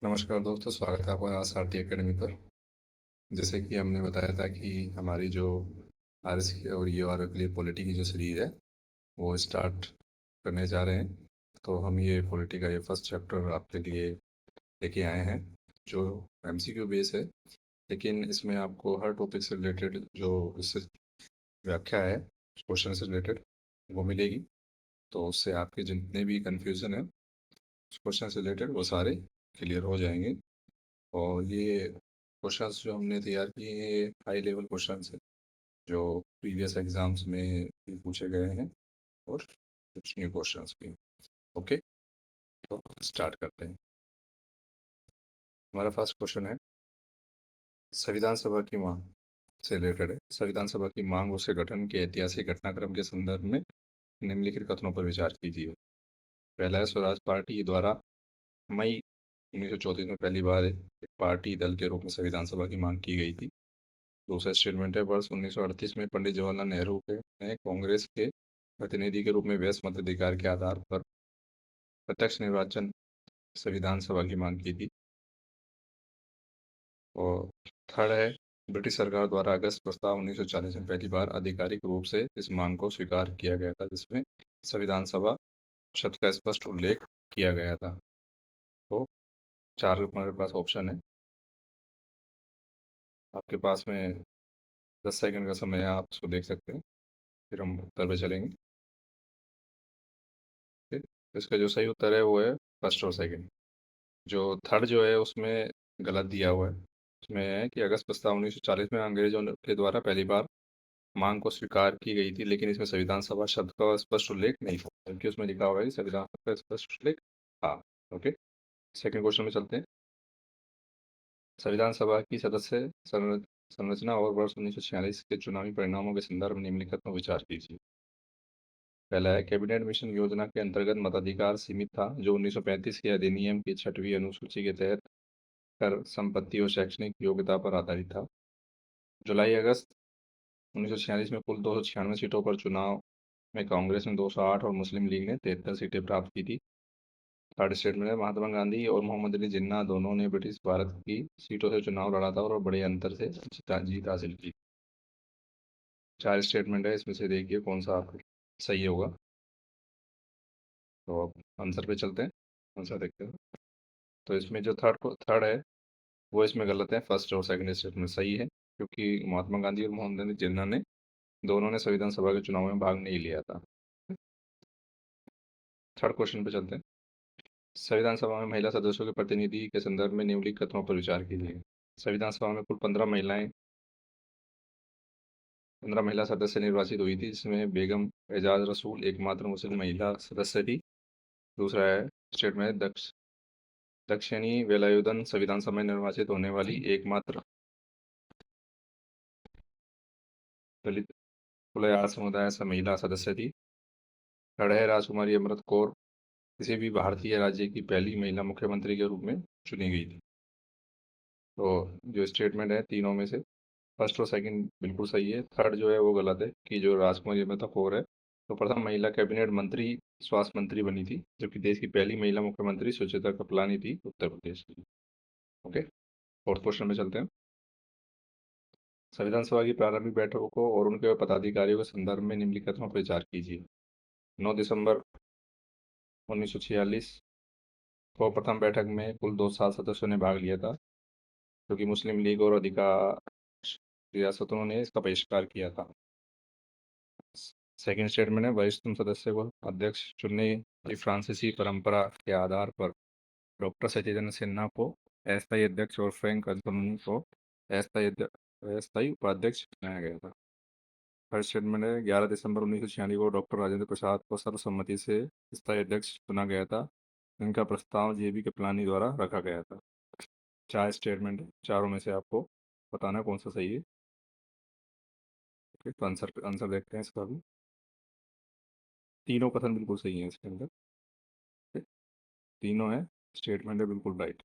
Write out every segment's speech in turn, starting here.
नमस्कार दोस्तों, स्वागत है आपका आज भारतीय एकेडमी पर। जैसे कि हमने बताया था कि हमारी जो आरएस और ये और के लिए पॉलिटी की जो सीरीज है वो स्टार्ट करने जा रहे हैं। तो हम ये पॉलिटी का ये फर्स्ट चैप्टर आपके लिए लेके आए हैं जो एमसीक्यू बेस है। लेकिन इसमें आपको हर टॉपिक से रिलेटेड जो इससे व्याख्या है क्वेश्चन से रिलेटेड वो मिलेगी। तो उससे आपके जितने भी कन्फ्यूज़न है क्वेश्चन से रिलेटेड वो सारे क्लियर हो जाएंगे। और ये क्वेश्चंस जो हमने तैयार किए हैं ये हाई लेवल क्वेश्चंस हैं जो प्रीवियस एग्जाम्स में भी पूछे गए हैं और कुछ न्यू क्वेश्चंस भी। ओके, तो स्टार्ट करते हैं। हमारा फर्स्ट क्वेश्चन है संविधान सभा की मांग से रिलेटेड है। संविधान सभा की मांग उसके गठन के ऐतिहासिक घटनाक्रम के संदर्भ में निम्नलिखित कथनों पर विचार कीजिए। पहला है स्वराज पार्टी द्वारा मई 1934 में पहली बार एक पार्टी दल के रूप में संविधान सभा की मांग की गई थी। दूसरा स्टेटमेंट है वर्ष 1938 में पंडित जवाहरलाल नेहरू के ने कांग्रेस के प्रतिनिधि के रूप में वयस्क मताधिकार के आधार पर प्रत्यक्ष निर्वाचन संविधान सभा की मांग की थी। और थर्ड है ब्रिटिश सरकार द्वारा अगस्त प्रस्ताव 1940 में पहली बार आधिकारिक रूप से इस मांग को स्वीकार किया गया था जिसमें संविधान सभा शब्द का स्पष्ट उल्लेख किया गया था। तो चार हमारे पास ऑप्शन है। आपके पास में 10 सेकंड का समय है, आप उसको देख सकते हैं, फिर हम उत्तर पे चलेंगे। ठीक, तो इसका जो सही उत्तर है वो है फर्स्ट और सेकंड। जो थर्ड जो है उसमें गलत दिया हुआ है। उसमें है कि अगस्त प्रस्ताव 1940 में अंग्रेजों के द्वारा पहली बार मांग को स्वीकार की गई थी, लेकिन इसमें संविधान सभा शब्द का स्पष्ट उल्लेख नहीं था, बल्कि उसमें लिखा हुआ है कि संविधान सभा का स्पष्ट उल्लेख था। ओके, सेकंड क्वेश्चन में चलते हैं। संविधान सभा की सदस्य संरचना और वर्ष 1946 के चुनावी परिणामों के संदर्भ में निम्नलिखित में विचार कीजिए। पहला है कैबिनेट मिशन योजना के अंतर्गत मताधिकार सीमित था जो 1935 के अधिनियम की 6वीं अनुसूची के तहत कर संपत्ति और शैक्षणिक योग्यता पर आधारित था। जुलाई अगस्त 1946 में कुल 296 सीटों पर चुनाव में कांग्रेस ने 208 और मुस्लिम लीग ने 73 सीटें प्राप्त की थी। थर्ड स्टेटमेंट में महात्मा गांधी और मोहम्मद अली जिन्ना दोनों ने ब्रिटिश भारत की सीटों से चुनाव लड़ा था और बड़े अंतर से जीत हासिल की। चार स्टेटमेंट है, इसमें से देखिए कौन सा आपको सही होगा। तो अब आंसर पे चलते हैं, आंसर देखते हैं। तो इसमें जो थर्ड है वो इसमें गलत है। फर्स्ट और सेकंड स्टेटमेंट सही है क्योंकि महात्मा गांधी और मोहम्मद अली जिन्ना ने दोनों ने संविधान सभा के चुनाव में भाग नहीं लिया था। थर्ड क्वेश्चन पे चलते हैं। संविधान सभा में महिला सदस्यों के प्रतिनिधि के संदर्भ में निम्नलिखित कथनों पर विचार कीजिए। संविधान सभा में कुल 15 महिला सदस्य निर्वाचित हुई थी जिसमें बेगम एजाज रसूल एकमात्र मुस्लिम महिला सदस्य थी। दूसरा है स्टेट में दक्षिणी वेलायुधन संविधान सभा में निर्वाचित होने वाली एकमात्र दलित कुलायार समुदाय से महिला सदस्य थी। थर्ड है राजकुमारी अमृत कौर किसी भी भारतीय राज्य की पहली महिला मुख्यमंत्री के रूप में चुनी गई थी। तो जो स्टेटमेंट है तीनों में से फर्स्ट और सेकंड बिल्कुल सही है। थर्ड जो है वो गलत है कि जो राजकुमारी अमृता कौर है तो प्रथम महिला कैबिनेट मंत्री स्वास्थ्य मंत्री बनी थी, जबकि देश की पहली महिला मुख्यमंत्री सुचेता कृपलानी थी उत्तर प्रदेश की। ओके, फोर्थ क्वेश्चन में चलते हैं। संविधान सभा की प्रारंभिक बैठकों और उनके पदाधिकारियों के संदर्भ में निम्नलिखित पर विचार कीजिए। 9 दिसंबर 1946 को प्रथम बैठक में कुल 207 सदस्यों ने भाग लिया था क्योंकि मुस्लिम लीग और अधिकार रियासतों ने इसका बहिष्कार किया था। सेकंड स्टेटमेंट है वरिष्ठतम सदस्य को अध्यक्ष चुनने की फ्रांसीसी परंपरा के आधार पर डॉक्टर सत्येंद्र सिन्हा को अस्थायी अध्यक्ष और फ्रैंक अब्दुल को अस्थायी उपाध्यक्ष बनाया गया था। थर्ड स्टेटमेंट है 11 दिसंबर 1946 को डॉक्टर राजेंद्र प्रसाद को सर्वसम्मति से स्थायी अध्यक्ष चुना गया था। इनका प्रस्ताव जेबी कृपलानी द्वारा रखा गया था। चार स्टेटमेंट है, चारों में से आपको बताना कौन सा सही है। तो आंसर आंसर देखते हैं इसका भी। तीनों कथन बिल्कुल सही है इसके अंदर। ठीक, तीनों है स्टेटमेंट है बिल्कुल राइट।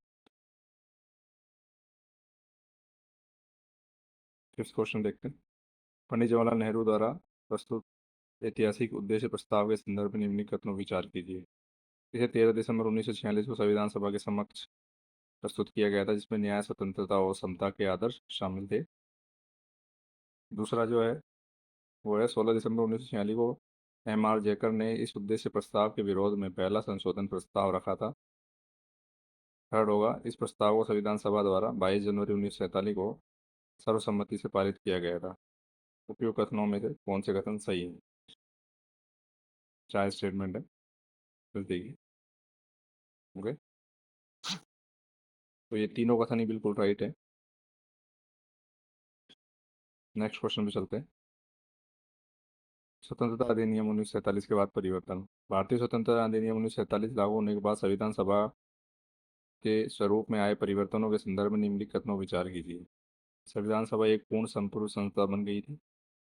फिफ्थ क्वेश्चन देखते हैं। पंडित जवाहरलाल नेहरू द्वारा प्रस्तुत ऐतिहासिक उद्देश्य प्रस्ताव के संदर्भ में निम्नलिखित कथनों पर विचार कीजिए। इसे 13 दिसंबर 1946 को संविधान सभा के समक्ष प्रस्तुत किया गया था, जिसमें न्याय, स्वतंत्रता और समता के आदर्श शामिल थे। दूसरा जो है वो है 16 दिसंबर 1946 को M.R. जेकर ने इस उद्देश्य प्रस्ताव के विरोध में पहला संशोधन प्रस्ताव रखा था। थर्ड होगा, इस प्रस्ताव को संविधान सभा द्वारा 22 जनवरी 1947 को सर्वसम्मति से पारित किया गया था। उपयुक्त कथनों में से कौन से कथन सही है? चार स्टेटमेंट है, फिर देखिए। ओके, तो ये तीनों कथन ही बिल्कुल राइट है। नेक्स्ट क्वेश्चन पे चलते हैं। स्वतंत्रता अधिनियम 1947 के बाद परिवर्तन। भारतीय स्वतंत्रता अधिनियम 1947 लागू होने के बाद संविधान सभा के स्वरूप में आए परिवर्तनों के संदर्भ में निम्नलिखित कथनों पर विचार कीजिए। संविधान सभा एक पूर्ण संपूर्ण संस्था बन गई थी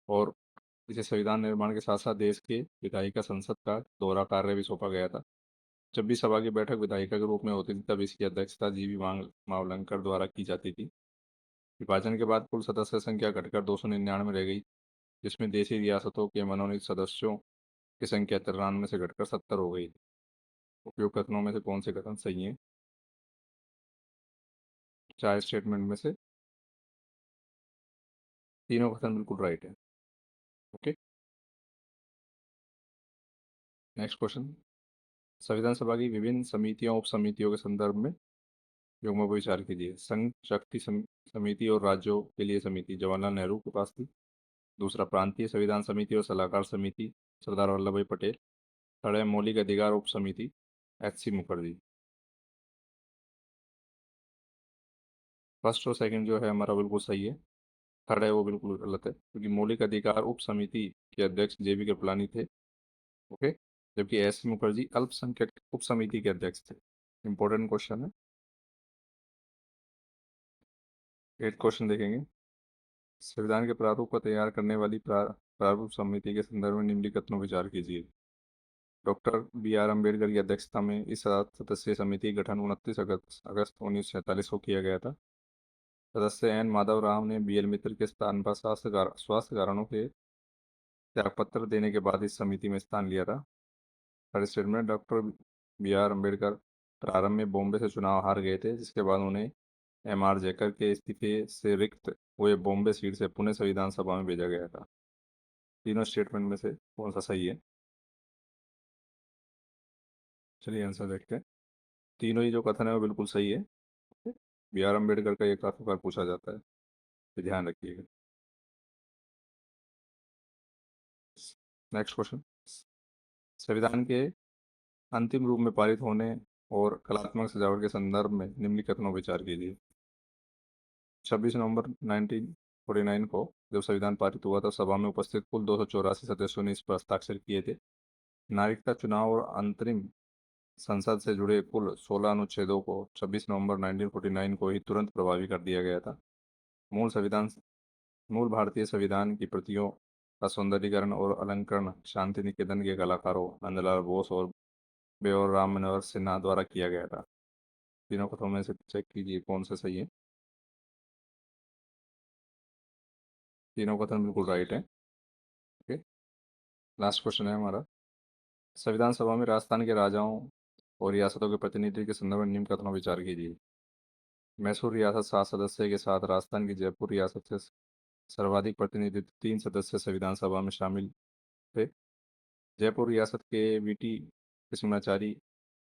और इसे संविधान निर्माण के साथ साथ देश के विधायिका संसद का दोहरा कार्य भी सौंपा गया था। जब भी सभा की बैठक विधायिका के रूप में होती थी, तब इसकी अध्यक्षता जीवी मावलंकर द्वारा की जाती थी। विभाजन के बाद कुल सदस्य संख्या घटकर 299 रह गई, जिसमें देशी रियासतों के मनोनीत सदस्यों की संख्या 93 से घटकर 70 हो गई। उपयुक्त कथनों में से कौन से कथन सही हैं? चार स्टेटमेंट में से तीनों कथन बिल्कुल राइट है। Okay, next question. संविधान सभा की विभिन्न समितियों उप समितियों के संदर्भ में युग्म पर विचार कीजिए। संघ शक्ति समिति और राज्यों के लिए समिति जवाहरलाल नेहरू के पास थी। दूसरा, प्रांतीय संविधान समिति और सलाहकार समिति सरदार वल्लभ भाई पटेल। थर्ड है, मौलिक अधिकार उप समिति H.C. मुखर्जी। फर्स्ट और सेकंड जो है हमारा बिल्कुल सही है। थर्ड है वो बिल्कुल गलत है, क्योंकि मौलिक अधिकार उप समिति के अध्यक्ष JB कृपलानी थे। ओके, जबकि S.C. मुखर्जी अल्पसंख्यक उप समिति के अध्यक्ष थे। इंपॉर्टेंट क्वेश्चन है। 8 क्वेश्चन देखेंगे। संविधान के प्रारूप को तैयार करने वाली प्रारूप समिति के संदर्भ में निम्नलिखित कथनों पर विचार कीजिए। Doctor B.R. अम्बेडकर की अध्यक्षता में इस 7 सदस्यीय समिति का गठन 29 अगस्त 1947 को किया गया था। सदस्य N. माधव राव ने B.L. मित्र के स्थान पर स्वास्थ्य कारणों के त्यागपत्र देने के बाद इस समिति में स्थान लिया था। Third statement, doctor B.R. Ambedkar प्रारंभ में बॉम्बे से चुनाव हार गए थे, जिसके बाद उन्हें M.R. जेकर के इस्तीफे से रिक्त हुए बॉम्बे सीट से पुणे संविधान सभा में भेजा गया था। तीनों स्टेटमेंट में से कौन सा सही है? चलिए आंसर देखते हैं। तीनों ही जो कथन है वो बिल्कुल सही है। B.R. अम्बेडकर का ये काफी बार पूछा जाता है, तो ध्यान रखिएगा। Next question. संविधान के अंतिम रूप में पारित होने और कलात्मक सजावट के संदर्भ में निम्नलिखित कथनों पर विचार कीजिए। 26 नवंबर 1949 को जब संविधान पारित हुआ, तब सभा में उपस्थित कुल 284 सदस्यों ने इस पर हस्ताक्षर किए थे। नागरिकता चुनाव और अंतरिम संसद से जुड़े कुल 16 अनुच्छेदों को 26 नवंबर 1949 को ही तुरंत प्रभावी कर दिया गया था। मूल भारतीय संविधान की प्रतियों का सौंदर्यीकरण और अलंकरण शांति निकेतन के कलाकारों नंदलाल बोस और बेओर राम मनोहर सिन्हा द्वारा किया गया था। तीनों कथनों में से चेक कीजिए कौन सा सही है। तीनों कथन बिल्कुल राइट है। ओके, लास्ट क्वेश्चन है हमारा। संविधान सभा में राजस्थान के राजाओं और रियासतों के प्रतिनिधि के संदर्भ में निम्न कथनों पर विचार कीजिए। मैसूर रियासत 7 सदस्य के साथ राजस्थान की जयपुर रियासत से सर्वाधिक प्रतिनिधित्व 3 सदस्य संविधान सभा में शामिल थे। जयपुर रियासत के VT कृष्णाचारी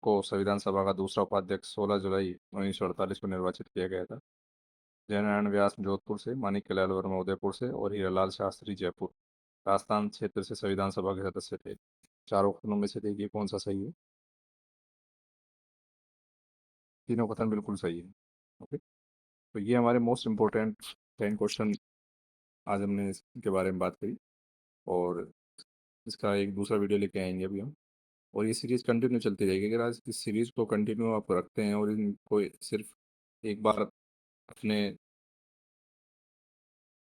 को संविधान सभा का दूसरा उपाध्यक्ष 16 जुलाई 1948 को निर्वाचित किया गया था। जयनारायण व्यास जोधपुर से, माणिक्यलाल वर्मा उदयपुर से और हीरालाल शास्त्री जयपुर राजस्थान क्षेत्र से संविधान सभा के सदस्य थे। चारों कथनों में से देखिए कौन सा सही है। तीनों कथन बिल्कुल सही है। ओके, तो ये हमारे मोस्ट इम्पोर्टेंट 10 क्वेश्चन आज हमने इसके बारे में बात करी, और इसका एक दूसरा वीडियो लेके आएंगे अभी हम, और ये सीरीज़ कंटिन्यू चलती रहेगी। अगर आज इस सीरीज़ को कंटिन्यू आप रखते हैं और इनको सिर्फ एक बार अपने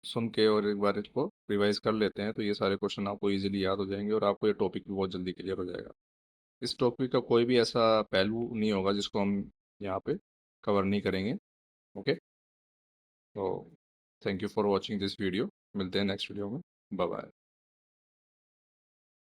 सुन के और एक बार इसको रिवाइज कर लेते हैं, तो ये सारे क्वेश्चन आपको इजीली याद हो जाएंगे और आपको ये टॉपिक भी बहुत जल्दी क्लियर हो जाएगा। इस टॉपिक का कोई भी ऐसा पहलू नहीं होगा जिसको हम यहाँ पे कवर नहीं करेंगे। ओके, तो thank you for watching this video. मिलते हैं नेक्स्ट वीडियो में। Bye bye.